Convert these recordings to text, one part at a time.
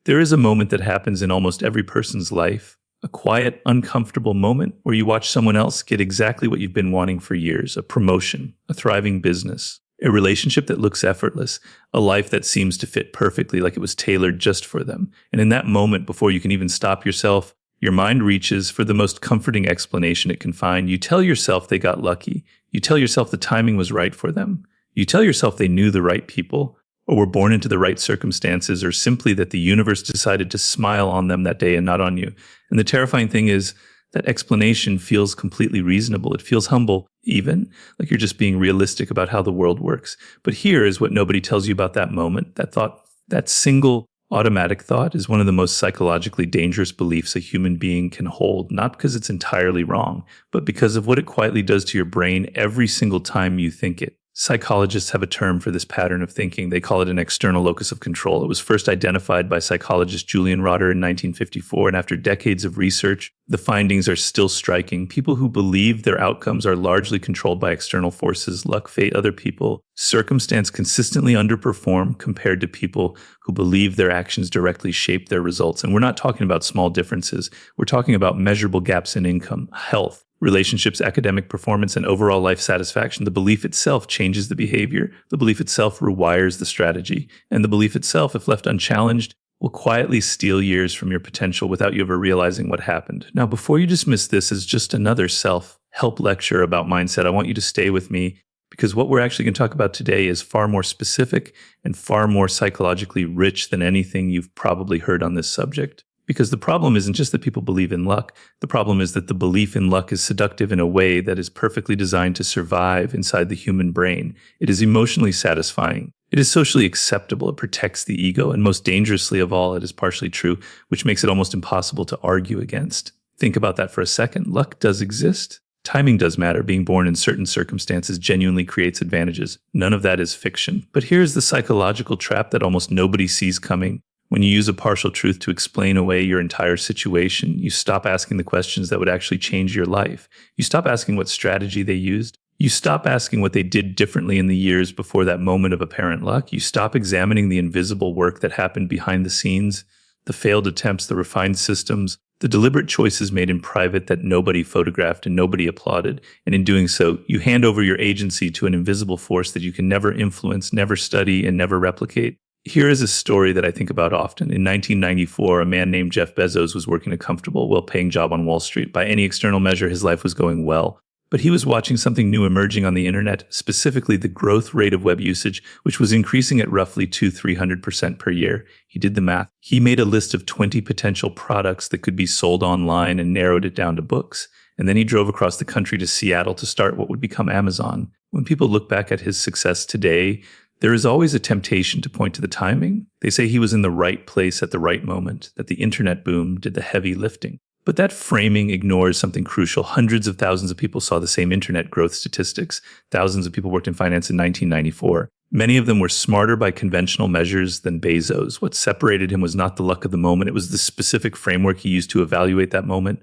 There is a moment that happens in almost every person's life, a quiet, uncomfortable moment where you watch someone else get exactly what you've been wanting for years, a promotion, a thriving business, a relationship that looks effortless, a life that seems to fit perfectly like it was tailored just for them. And in that moment, before you can even stop yourself, your mind reaches for the most comforting explanation it can find. You tell yourself they got lucky. You tell yourself the timing was right for them. You tell yourself they knew the right people, or were born into the right circumstances, or simply that the universe decided to smile on them that day and not on you. And the terrifying thing is that explanation feels completely reasonable. It feels humble, even, like you're just being realistic about how the world works. But here is what nobody tells you about that moment, that thought, that single automatic thought is one of the most psychologically dangerous beliefs a human being can hold, not because it's entirely wrong, but because of what it quietly does to your brain every single time you think it. Psychologists have a term for this pattern of thinking. They call it an external locus of control. It was first identified by psychologist Julian Rotter in 1954, and after decades of research, the findings are still striking. People who believe their outcomes are largely controlled by external forces, luck, fate, other people, circumstance consistently underperform compared to people who believe their actions directly shape their results. And we're not talking about small differences. We're talking about measurable gaps in income, health, relationships, academic performance, and overall life satisfaction. The belief itself changes the behavior. The belief itself rewires the strategy. And the belief itself, if left unchallenged, will quietly steal years from your potential without you ever realizing what happened. Now, before you dismiss this as just another self-help lecture about mindset, I want you to stay with me, because what we're actually going to talk about today is far more specific and far more psychologically rich than anything you've probably heard on this subject. Because the problem isn't just that people believe in luck. The problem is that the belief in luck is seductive in a way that is perfectly designed to survive inside the human brain. It is emotionally satisfying. It is socially acceptable. It protects the ego. And most dangerously of all, it is partially true, which makes it almost impossible to argue against. Think about that for a second. Luck does exist. Timing does matter. Being born in certain circumstances genuinely creates advantages. None of that is fiction. But here's the psychological trap that almost nobody sees coming. When you use a partial truth to explain away your entire situation, you stop asking the questions that would actually change your life. You stop asking what strategy they used. You stop asking what they did differently in the years before that moment of apparent luck. You stop examining the invisible work that happened behind the scenes, the failed attempts, the refined systems, the deliberate choices made in private that nobody photographed and nobody applauded. And in doing so, you hand over your agency to an invisible force that you can never influence, never study, and never replicate. Here is a story that I think about often. In 1994, a man named Jeff Bezos was working a comfortable, well-paying job on Wall Street. By any external measure, his life was going well. But he was watching something new emerging on the internet, specifically the growth rate of web usage, which was increasing at roughly 200-300% per year. He did the math. He made a list of 20 potential products that could be sold online and narrowed it down to books. And then he drove across the country to Seattle to start what would become Amazon. When people look back at his success today, there is always a temptation to point to the timing. They say he was in the right place at the right moment, that the internet boom did the heavy lifting. But that framing ignores something crucial. Hundreds of thousands of people saw the same internet growth statistics. Thousands of people worked in finance in 1994. Many of them were smarter by conventional measures than Bezos. What separated him was not the luck of the moment. It was the specific framework he used to evaluate that moment,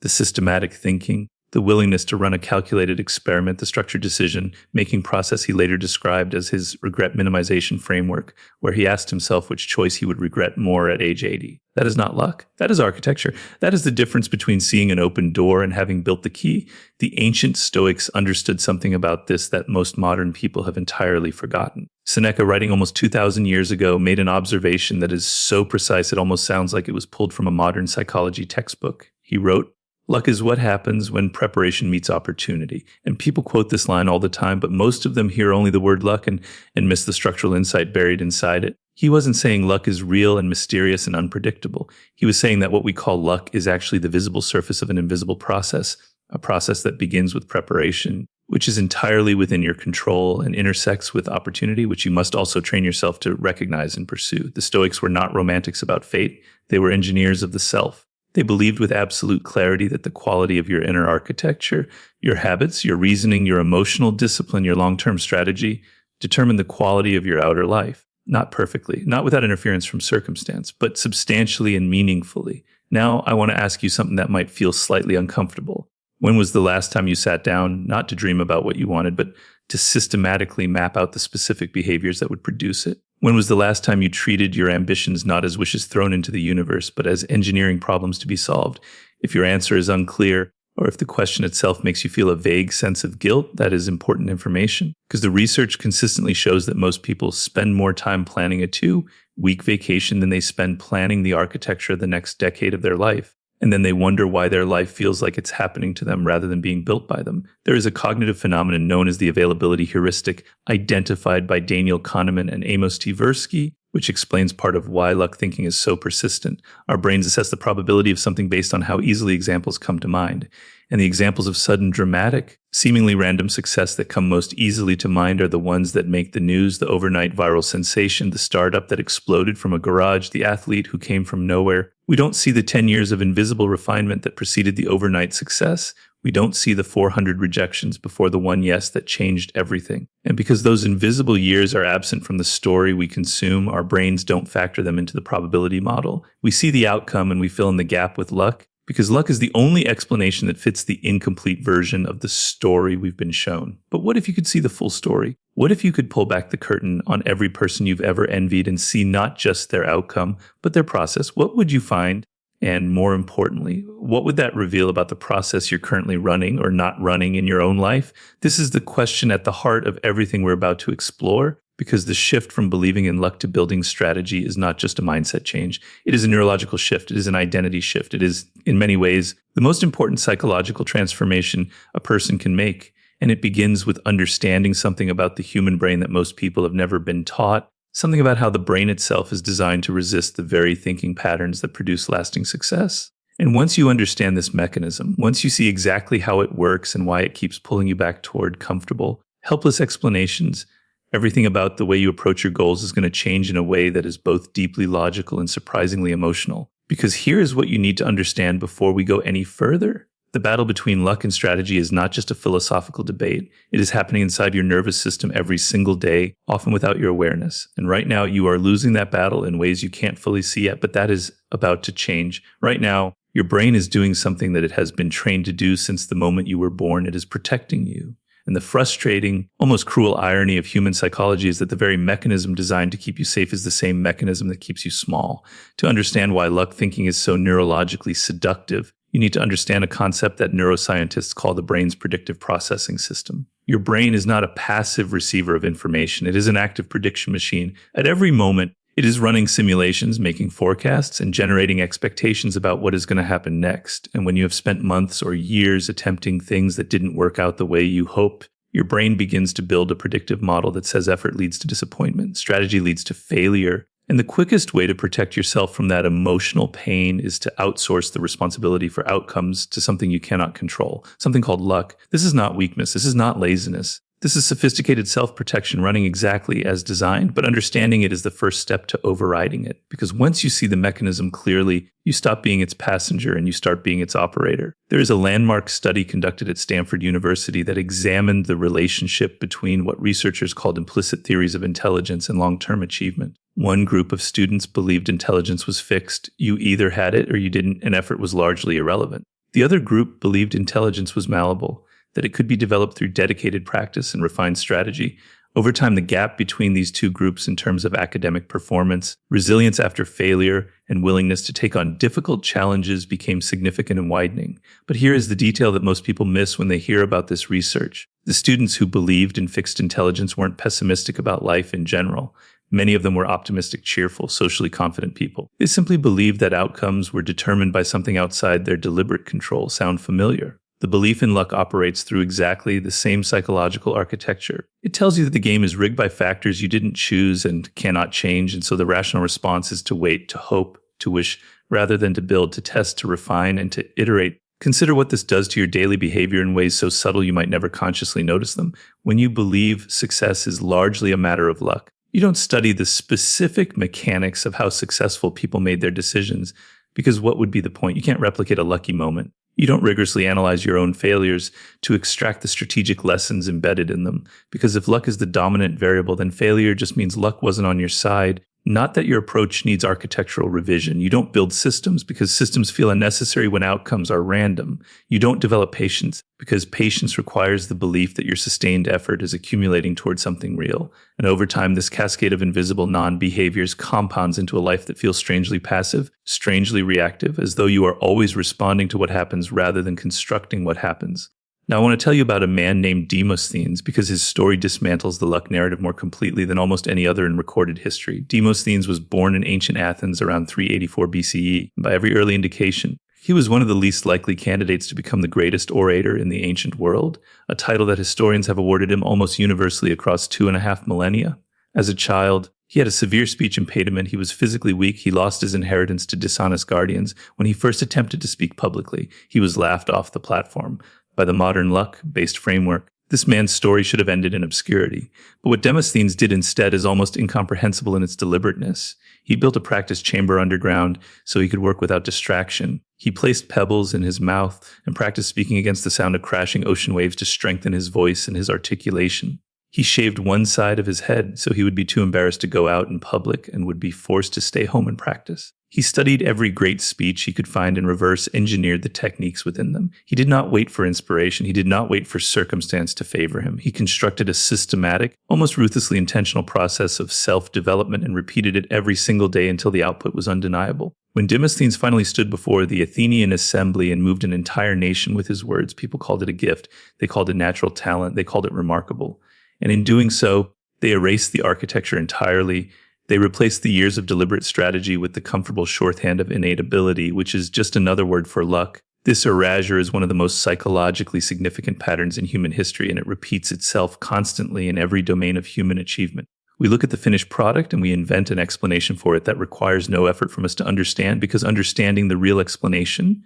the systematic thinking, the willingness to run a calculated experiment, the structured decision-making process he later described as his regret minimization framework, where he asked himself which choice he would regret more at age 80. That is not luck. That is architecture. That is the difference between seeing an open door and having built the key. The ancient Stoics understood something about this that most modern people have entirely forgotten. Seneca, writing almost 2,000 years ago, made an observation that is so precise it almost sounds like it was pulled from a modern psychology textbook. He wrote, "Luck is what happens when preparation meets opportunity." And people quote this line all the time, but most of them hear only the word luck and miss the structural insight buried inside it. He wasn't saying luck is real and mysterious and unpredictable. He was saying that what we call luck is actually the visible surface of an invisible process, a process that begins with preparation, which is entirely within your control and intersects with opportunity, which you must also train yourself to recognize and pursue. The Stoics were not romantics about fate. They were engineers of the self. They believed with absolute clarity that the quality of your inner architecture, your habits, your reasoning, your emotional discipline, your long-term strategy determine the quality of your outer life. Not perfectly, not without interference from circumstance, but substantially and meaningfully. Now, I want to ask you something that might feel slightly uncomfortable. When was the last time you sat down, not to dream about what you wanted, but to systematically map out the specific behaviors that would produce it? When was the last time you treated your ambitions not as wishes thrown into the universe, but as engineering problems to be solved? If your answer is unclear, or if the question itself makes you feel a vague sense of guilt, that is important information. Because the research consistently shows that most people spend more time planning a 2-week vacation than they spend planning the architecture of the next decade of their life. And then they wonder why their life feels like it's happening to them rather than being built by them. There is a cognitive phenomenon known as the availability heuristic, identified by Daniel Kahneman and Amos Tversky, which explains part of why luck thinking is so persistent. Our brains assess the probability of something based on how easily examples come to mind. And the examples of sudden, dramatic, seemingly random success that come most easily to mind are the ones that make the news: the overnight viral sensation, the startup that exploded from a garage, the athlete who came from nowhere. We don't see the 10 years of invisible refinement that preceded the overnight success. We don't see the 400 rejections before the one yes that changed everything. And because those invisible years are absent from the story we consume, our brains don't factor them into the probability model. We see the outcome and we fill in the gap with luck, because luck is the only explanation that fits the incomplete version of the story we've been shown. But what if you could see the full story? What if you could pull back the curtain on every person you've ever envied and see not just their outcome, but their process? What would you find? And more importantly, what would that reveal about the process you're currently running or not running in your own life? This is the question at the heart of everything we're about to explore, because the shift from believing in luck to building strategy is not just a mindset change. It is a neurological shift. It is an identity shift. It is, in many ways, the most important psychological transformation a person can make. And it begins with understanding something about the human brain that most people have never been taught. Something about how the brain itself is designed to resist the very thinking patterns that produce lasting success. And once you understand this mechanism, once you see exactly how it works and why it keeps pulling you back toward comfortable, helpless explanations, everything about the way you approach your goals is going to change in a way that is both deeply logical and surprisingly emotional. Because here is what you need to understand before we go any further. The battle between luck and strategy is not just a philosophical debate. It is happening inside your nervous system every single day, often without your awareness. And right now, you are losing that battle in ways you can't fully see yet, but that is about to change. Right now, your brain is doing something that it has been trained to do since the moment you were born. It is protecting you. And the frustrating, almost cruel irony of human psychology is that the very mechanism designed to keep you safe is the same mechanism that keeps you small. To understand why luck thinking is so neurologically seductive, you need to understand a concept that neuroscientists call the brain's predictive processing system. Your brain is not a passive receiver of information. It is an active prediction machine. At every moment, it is running simulations, making forecasts, and generating expectations about what is going to happen next. And when you have spent months or years attempting things that didn't work out the way you hoped, your brain begins to build a predictive model that says effort leads to disappointment, strategy leads to failure. And the quickest way to protect yourself from that emotional pain is to outsource the responsibility for outcomes to something you cannot control, something called luck. This is not weakness. This is not laziness. This is sophisticated self-protection running exactly as designed, but understanding it is the first step to overriding it. Because once you see the mechanism clearly, you stop being its passenger and you start being its operator. There is a landmark study conducted at Stanford University that examined the relationship between what researchers called implicit theories of intelligence and long-term achievement. One group of students believed intelligence was fixed. You either had it or you didn't, and effort was largely irrelevant. The other group believed intelligence was malleable, that it could be developed through dedicated practice and refined strategy. Over time, the gap between these two groups in terms of academic performance, resilience after failure, and willingness to take on difficult challenges became significant and widening. But here is the detail that most people miss when they hear about this research. The students who believed in fixed intelligence weren't pessimistic about life in general. Many of them were optimistic, cheerful, socially confident people. They simply believed that outcomes were determined by something outside their deliberate control. Sound familiar? The belief in luck operates through exactly the same psychological architecture. It tells you that the game is rigged by factors you didn't choose and cannot change, and so the rational response is to wait, to hope, to wish, rather than to build, to test, to refine, and to iterate. Consider what this does to your daily behavior in ways so subtle you might never consciously notice them. When you believe success is largely a matter of luck, you don't study the specific mechanics of how successful people made their decisions, because what would be the point? You can't replicate a lucky moment. You don't rigorously analyze your own failures to extract the strategic lessons embedded in them, because if luck is the dominant variable, then failure just means luck wasn't on your side. Not that your approach needs architectural revision. You don't build systems because systems feel unnecessary when outcomes are random. You don't develop patience because patience requires the belief that your sustained effort is accumulating towards something real. And over time, this cascade of invisible non-behaviors compounds into a life that feels strangely passive, strangely reactive, as though you are always responding to what happens rather than constructing what happens. Now, I want to tell you about a man named Demosthenes because his story dismantles the luck narrative more completely than almost any other in recorded history. Demosthenes was born in ancient Athens around 384 BCE. By every early indication, he was one of the least likely candidates to become the greatest orator in the ancient world, a title that historians have awarded him almost universally across 2.5 millennia. As a child, he had a severe speech impediment. He was physically weak. He lost his inheritance to dishonest guardians. When he first attempted to speak publicly, he was laughed off the platform by the modern luck-based framework. This man's story should have ended in obscurity. But what Demosthenes did instead is almost incomprehensible in its deliberateness. He built a practice chamber underground so he could work without distraction. He placed pebbles in his mouth and practiced speaking against the sound of crashing ocean waves to strengthen his voice and his articulation. He shaved one side of his head so he would be too embarrassed to go out in public and would be forced to stay home and practice. He studied every great speech he could find and reverse engineered the techniques within them. He did not wait for inspiration. He did not wait for circumstance to favor him. He constructed a systematic, almost ruthlessly intentional process of self-development and repeated it every single day until the output was undeniable. When Demosthenes finally stood before the Athenian assembly and moved an entire nation with his words, people called it a gift. They called it natural talent. They called it remarkable. And in doing so, they erased the architecture entirely. They replaced the years of deliberate strategy with the comfortable shorthand of innate ability, which is just another word for luck. This erasure is one of the most psychologically significant patterns in human history, and it repeats itself constantly in every domain of human achievement. We look at the finished product and we invent an explanation for it that requires no effort from us to understand, because understanding the real explanation,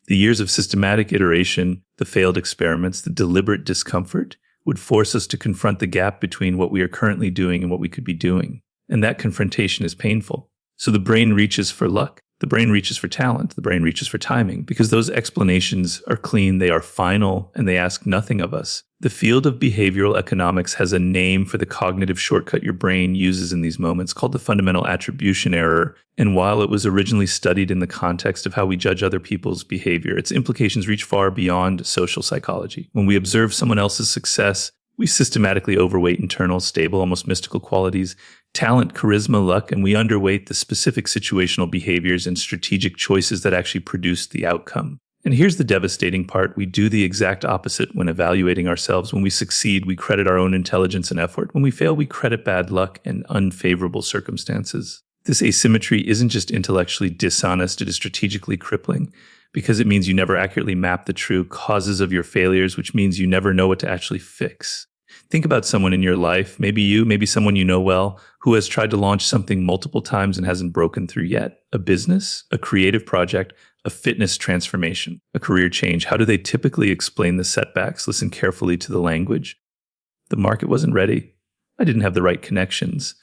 the years of systematic iteration, the failed experiments, the deliberate discomfort, would force us to confront the gap between what we are currently doing and what we could be doing. And that confrontation is painful. So the brain reaches for luck. The brain reaches for talent. The brain reaches for timing, because those explanations are clean, they are final, and they ask nothing of us. The field of behavioral economics has a name for the cognitive shortcut your brain uses in these moments called the fundamental attribution error. And while it was originally studied in the context of how we judge other people's behavior, its implications reach far beyond social psychology. When we observe someone else's success, we systematically overweight internal, stable, almost mystical qualities, talent, charisma, luck, and we underweight the specific situational behaviors and strategic choices that actually produce the outcome. And here's the devastating part. We do the exact opposite when evaluating ourselves. When we succeed, we credit our own intelligence and effort. When we fail, we credit bad luck and unfavorable circumstances. This asymmetry isn't just intellectually dishonest, it is strategically crippling, because it means you never accurately map the true causes of your failures, which means you never know what to actually fix. Think about someone in your life, maybe you, maybe someone you know well, who has tried to launch something multiple times and hasn't broken through yet. A business, a creative project, a fitness transformation, a career change. How do they typically explain the setbacks? Listen carefully to the language. The market wasn't ready. I didn't have the right connections.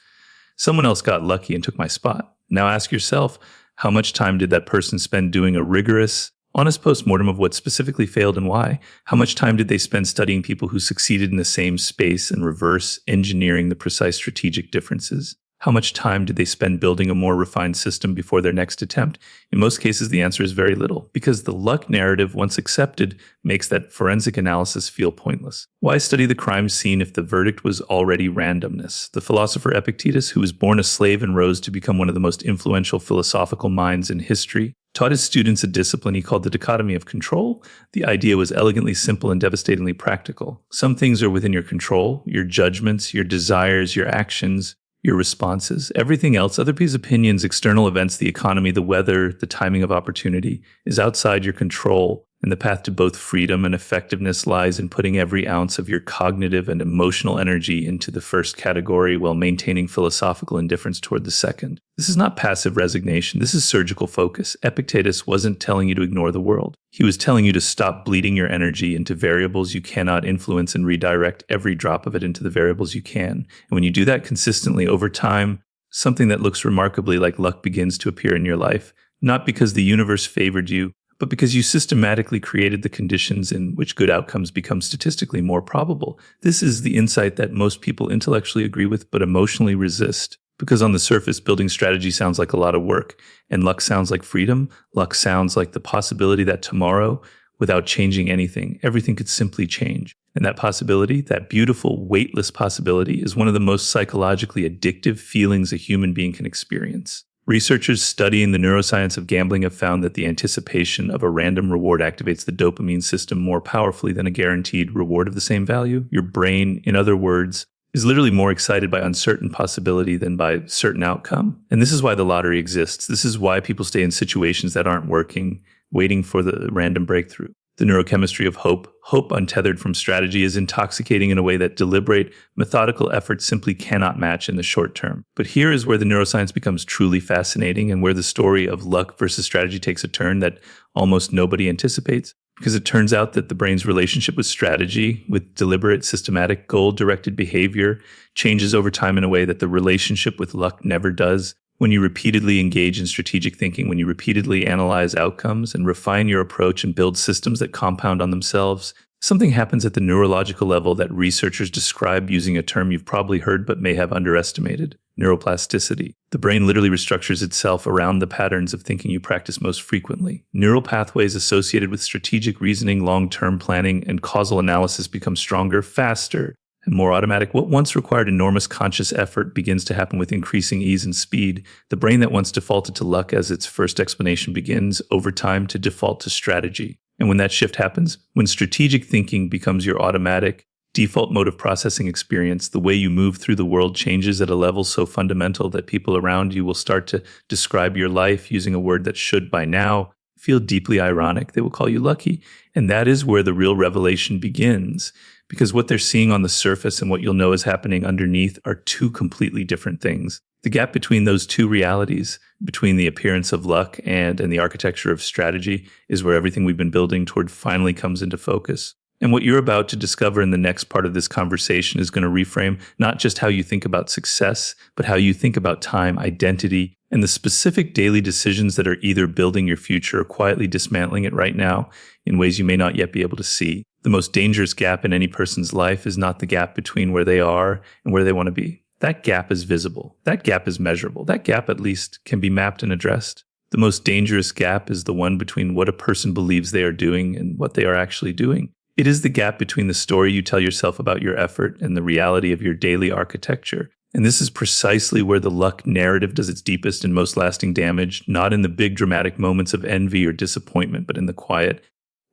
Someone else got lucky and took my spot. Now ask yourself, how much time did that person spend doing a rigorous, honest postmortem of what specifically failed and why? How much time did they spend studying people who succeeded in the same space and reverse engineering the precise strategic differences? How much time did they spend building a more refined system before their next attempt? In most cases, the answer is very little, because the luck narrative, once accepted, makes that forensic analysis feel pointless. Why study the crime scene if the verdict was already randomness? The philosopher Epictetus, who was born a slave and rose to become one of the most influential philosophical minds in history, taught his students a discipline he called the dichotomy of control. The idea was elegantly simple and devastatingly practical. Some things are within your control, your judgments, your desires, your actions, your responses. Everything else, other people's opinions, external events, the economy, the weather, the timing of opportunity, is outside your control. And the path to both freedom and effectiveness lies in putting every ounce of your cognitive and emotional energy into the first category while maintaining philosophical indifference toward the second. This is not passive resignation. This is surgical focus. Epictetus wasn't telling you to ignore the world. He was telling you to stop bleeding your energy into variables you cannot influence and redirect every drop of it into the variables you can. And when you do that consistently over time, something that looks remarkably like luck begins to appear in your life, not because the universe favored you, but because you systematically created the conditions in which good outcomes become statistically more probable. This is the insight that most people intellectually agree with but emotionally resist. Because on the surface, building strategy sounds like a lot of work, and luck sounds like freedom. Luck sounds like the possibility that tomorrow, without changing anything, everything could simply change. And that possibility, that beautiful, weightless possibility, is one of the most psychologically addictive feelings a human being can experience. Researchers studying the neuroscience of gambling have found that the anticipation of a random reward activates the dopamine system more powerfully than a guaranteed reward of the same value. Your brain, in other words, is literally more excited by uncertain possibility than by certain outcome. And this is why the lottery exists. This is why people stay in situations that aren't working, waiting for the random breakthrough. The neurochemistry of hope untethered from strategy, is intoxicating in a way that deliberate, methodical effort simply cannot match in the short term. But here is where the neuroscience becomes truly fascinating, and where the story of luck versus strategy takes a turn that almost nobody anticipates. Because it turns out that the brain's relationship with strategy, with deliberate, systematic, goal-directed behavior, changes over time in a way that the relationship with luck never does. When you repeatedly engage in strategic thinking, when you repeatedly analyze outcomes and refine your approach and build systems that compound on themselves, something happens at the neurological level that researchers describe using a term you've probably heard but may have underestimated: neuroplasticity. The brain literally restructures itself around the patterns of thinking you practice most frequently. Neural pathways associated with strategic reasoning, long-term planning, and causal analysis become stronger, faster, and more automatic. What once required enormous conscious effort begins to happen with increasing ease and speed. The brain that once defaulted to luck as its first explanation begins, over time, to default to strategy. And when that shift happens, when strategic thinking becomes your automatic, default mode of processing experience, the way you move through the world changes at a level so fundamental that people around you will start to describe your life using a word that should, by now, feel deeply ironic. They will call you lucky. And that is where the real revelation begins. Because what they're seeing on the surface and what you'll know is happening underneath are two completely different things. The gap between those two realities, between the appearance of luck and the architecture of strategy, is where everything we've been building toward finally comes into focus. And what you're about to discover in the next part of this conversation is going to reframe not just how you think about success, but how you think about time, identity, and the specific daily decisions that are either building your future or quietly dismantling it right now in ways you may not yet be able to see. The most dangerous gap in any person's life is not the gap between where they are and where they want to be. That gap is visible. That gap is measurable. That gap, at least, can be mapped and addressed. The most dangerous gap is the one between what a person believes they are doing and what they are actually doing. It is the gap between the story you tell yourself about your effort and the reality of your daily architecture. And this is precisely where the luck narrative does its deepest and most lasting damage, not in the big dramatic moments of envy or disappointment, but in the quiet,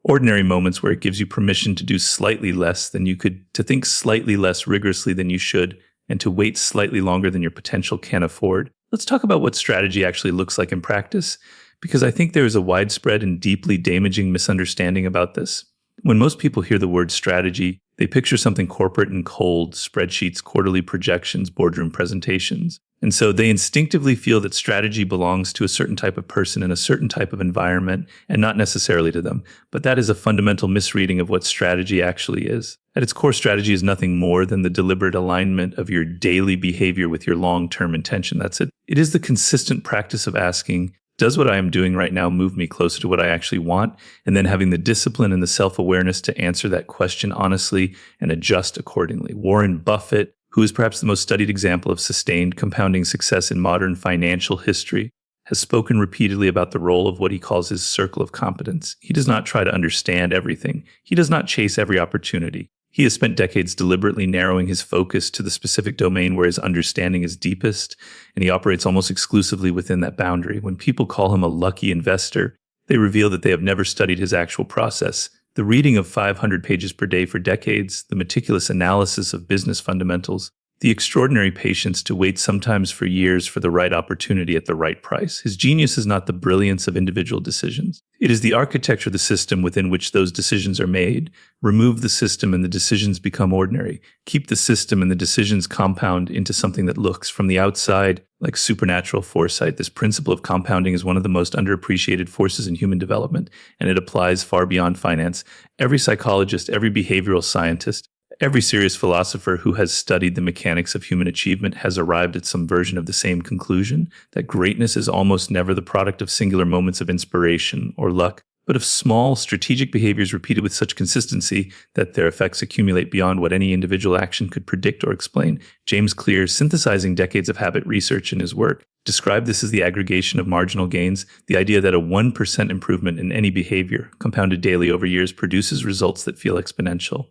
ordinary moments where it gives you permission to do slightly less than you could, to think slightly less rigorously than you should, and to wait slightly longer than your potential can afford. Let's talk about what strategy actually looks like in practice, because I think there is a widespread and deeply damaging misunderstanding about this. When most people hear the word strategy, they picture something corporate and cold: spreadsheets, quarterly projections, boardroom presentations. And so they instinctively feel that strategy belongs to a certain type of person in a certain type of environment and not necessarily to them. But that is a fundamental misreading of what strategy actually is. At its core, strategy is nothing more than the deliberate alignment of your daily behavior with your long-term intention. That's it. It is the consistent practice of asking, does what I am doing right now move me closer to what I actually want? And then having the discipline and the self-awareness to answer that question honestly and adjust accordingly. Warren Buffett, who is perhaps the most studied example of sustained compounding success in modern financial history, has spoken repeatedly about the role of what he calls his circle of competence. He does not try to understand everything. He does not chase every opportunity. He has spent decades deliberately narrowing his focus to the specific domain where his understanding is deepest, and he operates almost exclusively within that boundary. When people call him a lucky investor, they reveal that they have never studied his actual process. The reading of 500 pages per day for decades, the meticulous analysis of business fundamentals, the extraordinary patience to wait sometimes for years for the right opportunity at the right price. His genius is not the brilliance of individual decisions. It is the architecture of the system within which those decisions are made. Remove the system and the decisions become ordinary. Keep the system and the decisions compound into something that looks, from the outside, like supernatural foresight. This principle of compounding is one of the most underappreciated forces in human development, and it applies far beyond finance. Every psychologist, every behavioral scientist, every serious philosopher who has studied the mechanics of human achievement has arrived at some version of the same conclusion, that greatness is almost never the product of singular moments of inspiration or luck, but of small, strategic behaviors repeated with such consistency that their effects accumulate beyond what any individual action could predict or explain. James Clear, synthesizing decades of habit research in his work, described this as the aggregation of marginal gains, the idea that a 1% improvement in any behavior, compounded daily over years, produces results that feel exponential.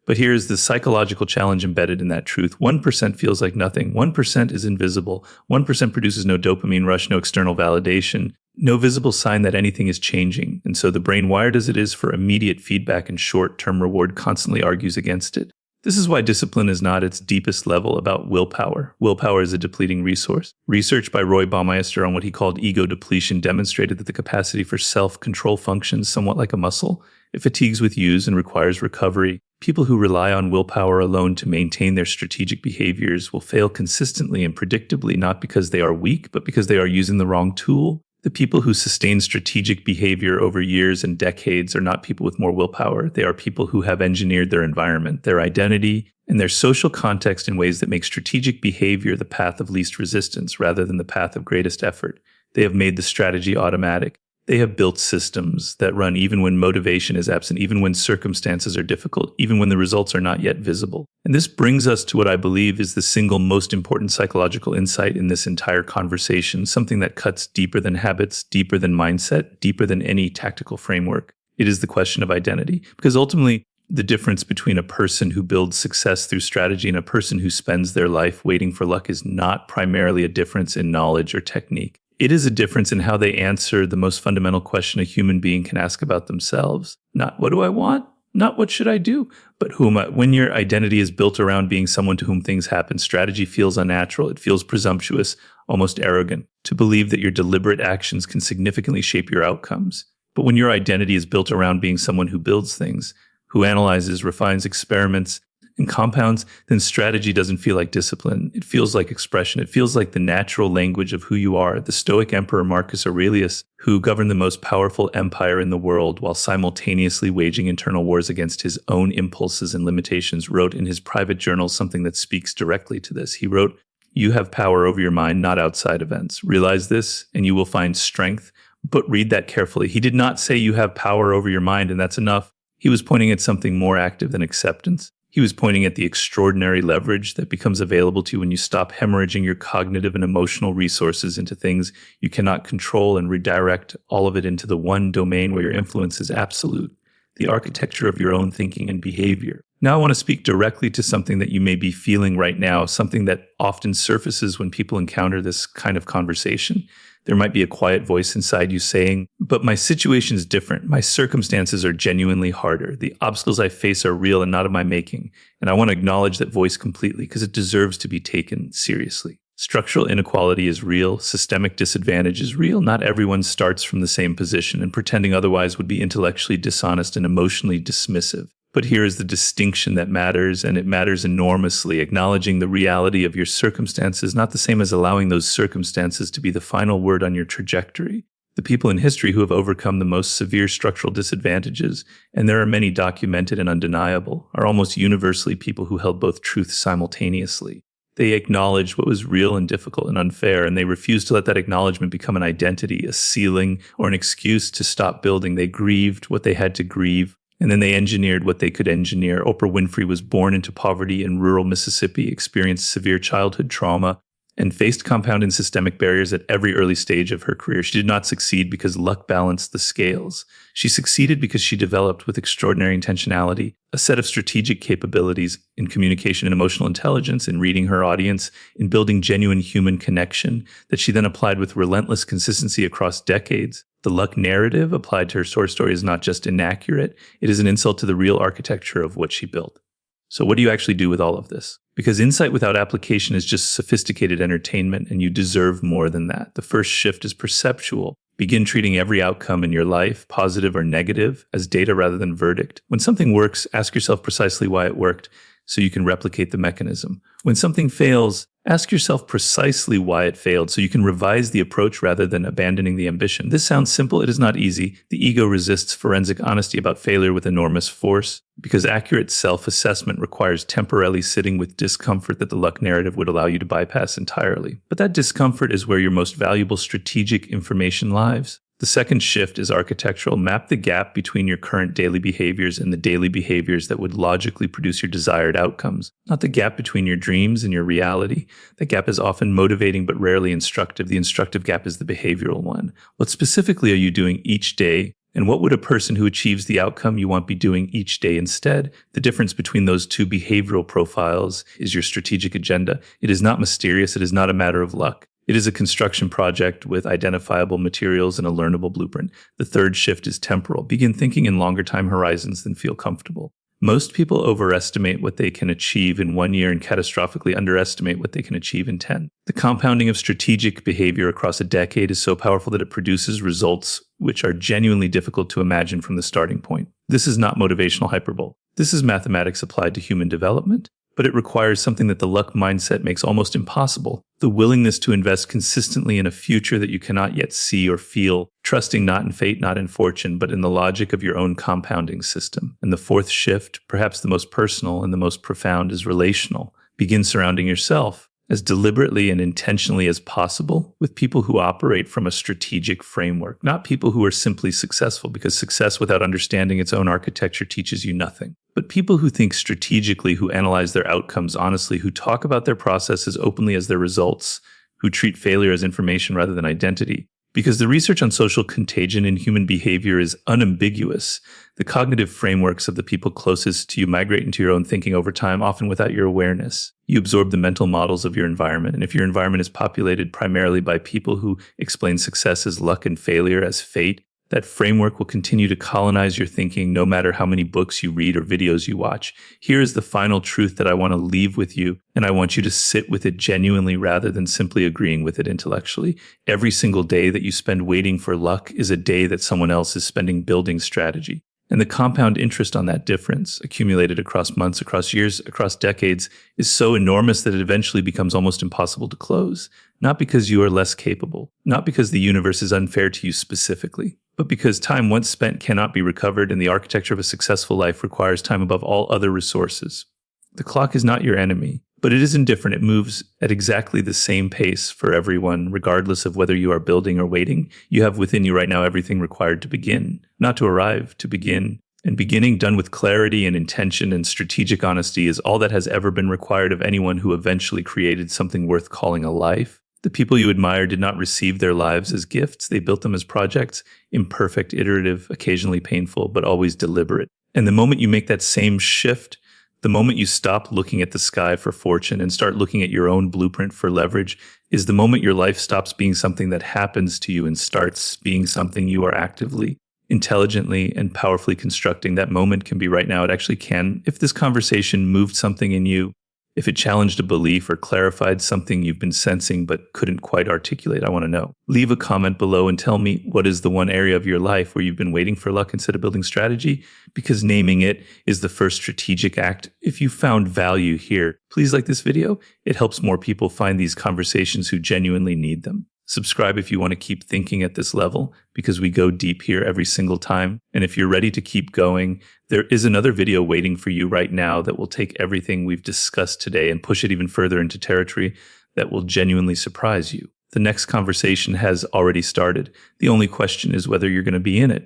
But here is the psychological challenge embedded in that truth. 1% feels like nothing. 1% is invisible. 1% produces no dopamine rush, no external validation, no visible sign that anything is changing. And so the brain, wired as it is for immediate feedback and short-term reward, constantly argues against it. This is why discipline is not its deepest level about willpower. Willpower is a depleting resource. Research by Roy Baumeister on what he called ego depletion demonstrated that the capacity for self-control functions somewhat like a muscle. It fatigues with use and requires recovery. People who rely on willpower alone to maintain their strategic behaviors will fail consistently and predictably, not because they are weak, but because they are using the wrong tool. The people who sustain strategic behavior over years and decades are not people with more willpower. They are people who have engineered their environment, their identity, and their social context in ways that make strategic behavior the path of least resistance rather than the path of greatest effort. They have made the strategy automatic. They have built systems that run even when motivation is absent, even when circumstances are difficult, even when the results are not yet visible. And this brings us to what I believe is the single most important psychological insight in this entire conversation, something that cuts deeper than habits, deeper than mindset, deeper than any tactical framework. It is the question of identity. Because ultimately, the difference between a person who builds success through strategy and a person who spends their life waiting for luck is not primarily a difference in knowledge or technique. It is a difference in how they answer the most fundamental question a human being can ask about themselves. Not what do I want? Not what should I do? But who am I? When your identity is built around being someone to whom things happen, strategy feels unnatural. It feels presumptuous, almost arrogant, to believe that your deliberate actions can significantly shape your outcomes. But when your identity is built around being someone who builds things, who analyzes, refines, experiments, and compounds, then strategy doesn't feel like discipline. It feels like expression. It feels like the natural language of who you are. The Stoic emperor Marcus Aurelius, who governed the most powerful empire in the world while simultaneously waging internal wars against his own impulses and limitations, wrote in his private journal something that speaks directly to this. He wrote, "You have power over your mind, not outside events. Realize this, and you will find strength." But read that carefully. He did not say you have power over your mind, and that's enough. He was pointing at something more active than acceptance. He was pointing at the extraordinary leverage that becomes available to you when you stop hemorrhaging your cognitive and emotional resources into things you cannot control and redirect all of it into the one domain where your influence is absolute, the architecture of your own thinking and behavior. Now I want to speak directly to something that you may be feeling right now, something that often surfaces when people encounter this kind of conversation. There might be a quiet voice inside you saying, "But my situation is different. My circumstances are genuinely harder. The obstacles I face are real and not of my making." And I want to acknowledge that voice completely because it deserves to be taken seriously. Structural inequality is real. Systemic disadvantage is real. Not everyone starts from the same position, and pretending otherwise would be intellectually dishonest and emotionally dismissive. But here is the distinction that matters, and it matters enormously. Acknowledging the reality of your circumstances is not the same as allowing those circumstances to be the final word on your trajectory. The people in history who have overcome the most severe structural disadvantages, and there are many documented and undeniable, are almost universally people who held both truths simultaneously. They acknowledged what was real and difficult and unfair, and they refused to let that acknowledgement become an identity, a ceiling, or an excuse to stop building. They grieved what they had to grieve, and then they engineered what they could engineer. Oprah Winfrey was born into poverty in rural Mississippi, experienced severe childhood trauma, and faced compound and systemic barriers at every early stage of her career. She did not succeed because luck balanced the scales. She succeeded because she developed with extraordinary intentionality a set of strategic capabilities in communication and emotional intelligence, in reading her audience, in building genuine human connection that she then applied with relentless consistency across decades. The luck narrative applied to her source story is not just inaccurate, it is an insult to the real architecture of what she built. So what do you actually do with all of this? Because insight without application is just sophisticated entertainment, and you deserve more than that. The first shift is perceptual. Begin treating every outcome in your life, positive or negative, as data rather than verdict. When something works, ask yourself precisely why it worked so you can replicate the mechanism. When something fails, ask yourself precisely why it failed so you can revise the approach rather than abandoning the ambition. This sounds simple. It is not easy. The ego resists forensic honesty about failure with enormous force because accurate self-assessment requires temporarily sitting with discomfort that the luck narrative would allow you to bypass entirely. But that discomfort is where your most valuable strategic information lies. The The second shift is architectural. Map the gap between your current daily behaviors and the daily behaviors that would logically produce your desired outcomes, not the gap between your dreams and your reality. That gap is often motivating but rarely instructive. The instructive gap is the behavioral one. What specifically are you doing each day? And what would a person who achieves the outcome you want be doing each day instead? The difference between those two behavioral profiles is your strategic agenda. It is not mysterious. It is not a matter of luck. It is a construction project with identifiable materials and a learnable blueprint. The third shift is temporal. Begin thinking in longer time horizons than feel comfortable. Most people overestimate what they can achieve in 1 year and catastrophically underestimate what they can achieve in 10. The compounding of strategic behavior across a decade is so powerful that it produces results which are genuinely difficult to imagine from the starting point. This is not motivational hyperbole. This is mathematics applied to human development. But it requires something that the luck mindset makes almost impossible: the willingness to invest consistently in a future that you cannot yet see or feel, trusting not in fate, not in fortune, but in the logic of your own compounding system. And the fourth shift, perhaps the most personal and the most profound, is relational. Begin surrounding yourself as deliberately and intentionally as possible with people who operate from a strategic framework, not people who are simply successful, because success without understanding its own architecture teaches you nothing, but people who think strategically, who analyze their outcomes honestly, who talk about their process as openly as their results, who treat failure as information rather than identity. Because the research on social contagion in human behavior is unambiguous. The cognitive frameworks of the people closest to you migrate into your own thinking over time, often without your awareness. You absorb the mental models of your environment. And if your environment is populated primarily by people who explain success as luck and failure as fate, that framework will continue to colonize your thinking no matter how many books you read or videos you watch. Here is the final truth that I want to leave with you, and I want you to sit with it genuinely rather than simply agreeing with it intellectually. Every single day that you spend waiting for luck is a day that someone else is spending building strategy. And the compound interest on that difference, accumulated across months, across years, across decades, is so enormous that it eventually becomes almost impossible to close. Not because you are less capable, not because the universe is unfair to you specifically, but because time once spent cannot be recovered, and the architecture of a successful life requires time above all other resources. The clock is not your enemy, but it is indifferent. It moves at exactly the same pace for everyone, regardless of whether you are building or waiting. You have within you right now everything required to begin, not to arrive, to begin. And beginning done with clarity and intention and strategic honesty is all that has ever been required of anyone who eventually created something worth calling a life. The people you admire did not receive their lives as gifts. They built them as projects, imperfect, iterative, occasionally painful, but always deliberate. And the moment you make that same shift, the moment you stop looking at the sky for fortune and start looking at your own blueprint for leverage, is the moment your life stops being something that happens to you and starts being something you are actively, intelligently, and powerfully constructing. That moment can be right now. It actually can. If this conversation moved something in you, if it challenged a belief or clarified something you've been sensing but couldn't quite articulate, I want to know. Leave a comment below and tell me what is the one area of your life where you've been waiting for luck instead of building strategy, because naming it is the first strategic act. If you found value here, please like this video. It helps more people find these conversations who genuinely need them. Subscribe if you want to keep thinking at this level, because we go deep here every single time. And if you're ready to keep going, there is another video waiting for you right now that will take everything we've discussed today and push it even further into territory that will genuinely surprise you. The next conversation has already started. The only question is whether you're going to be in it.